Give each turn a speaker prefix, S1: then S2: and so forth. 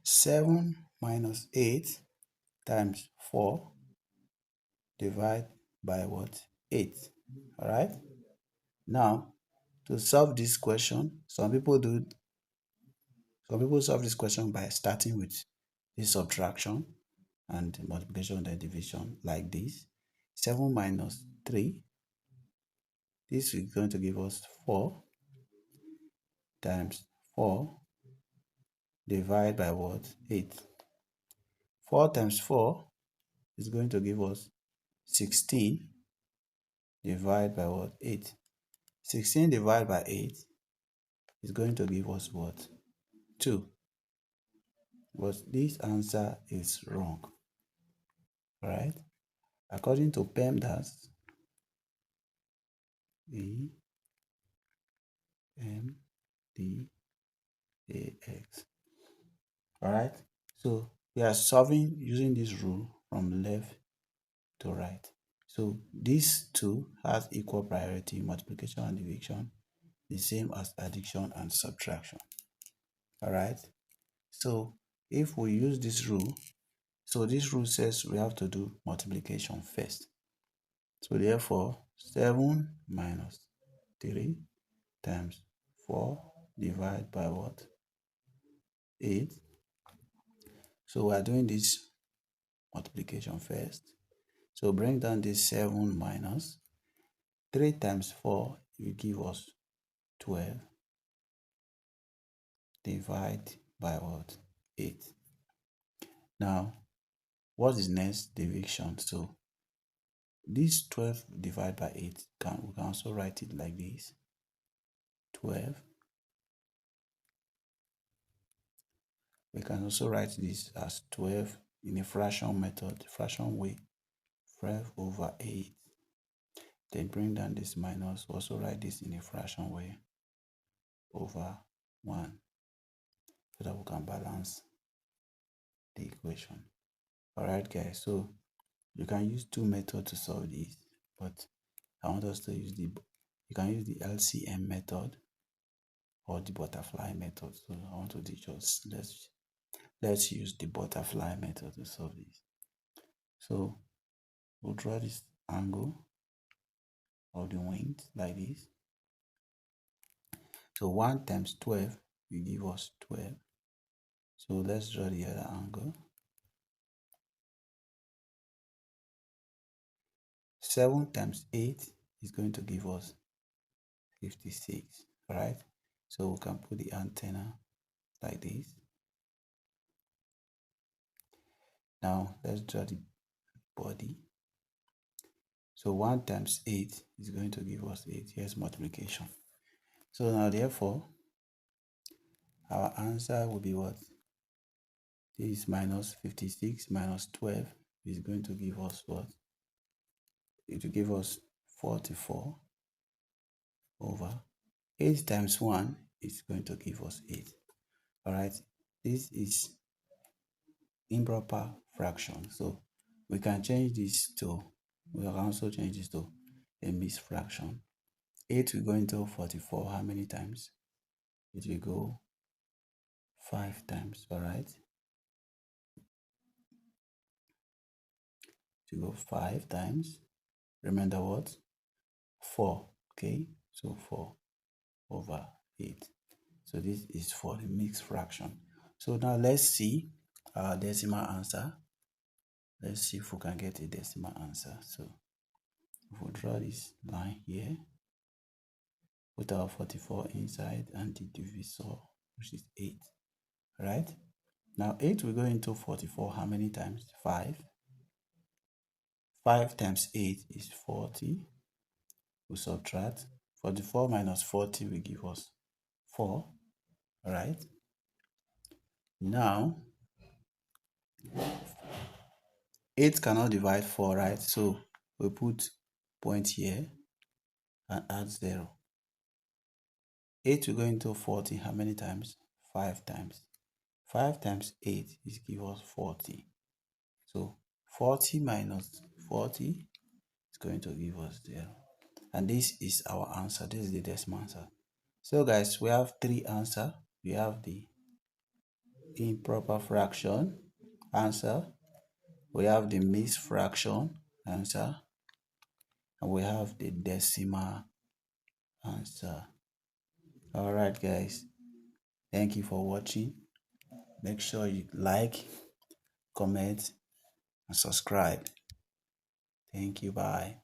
S1: 7 minus 8 times 4 divided by what? 8. All right. Now, to solve this question, some people solve this question by starting with this subtraction and multiplication and division like this. 7 minus 3, this is going to give us 4 times 4 divided by what? 8. 4 times 4 is going to give us 16 divided by what? 8. 16 divided by 8 is going to give us what? 2. But this answer is wrong. Alright? According to PEMDAS, PEMDAS. Alright? So we are solving using this rule from left to right. So these two has equal priority, multiplication and division, the same as addition and subtraction. Alright? So if we use this rule, so this rule says we have to do multiplication first. So therefore, 7 minus 3 times 4 divided by what? 8. So we are doing this multiplication first. So bring down this 7 minus 3 times 4 will give us 12. Divide by what? 8. Now, what is next? Division. So this 12 divided by 8, we can also write it like this. 12. We can also write this as 12 in a fraction method, fraction way. 12 over 8. Then bring down this minus, also write this in a fraction way, over 1, so that we can balance the equation. Alright guys, so you can use two methods to solve this, but I want us to use you can use the LCM method or the butterfly method. So I want to teach us, let's use the butterfly method to solve this. So we'll draw this angle of the wings like this. So 1 times 12 will give us 12. So let's draw the other angle. 7 times 8 is going to give us 56. Alright, so we can put the antenna like this. Now let's draw the body. So 1 times 8 is going to give us 8. Here's multiplication. So now therefore, our answer will be what? This is minus 56 minus 12 is going to give us what? It will give us 44 over 8 times 1 is going to give us 8. Alright, this is improper fraction. So we can change this to, we can also change this to a mixed fraction. 8 will go into 44 how many times? It will go 5 times. Alright, it will go 5 times. Remember what? 4. Okay, so 4 over 8. So this is for the mixed fraction. So now let's see our decimal answer. Let's see if we can get a decimal answer. So if we draw this line here, put our 44 inside and the divisor, which is 8. Right? Now 8 will go into 44 how many times? 5. 5 times 8 is 40. We subtract. 44 minus 40 will give us 4. Alright. Now 8 cannot divide 4, right? So we put point here and add 0. 8 will go into 40 how many times? 5 times. 5 times 8 is give us 40. So 40 minus 40 is going to give us 0. And this is our answer. This is the decimal answer. So guys, we have 3 answers. We have the improper fraction, answer. We have the mixed fraction, answer. And we have the decimal, answer. Alright guys, thank you for watching. Make sure you like, comment, and subscribe. Thank you, bye.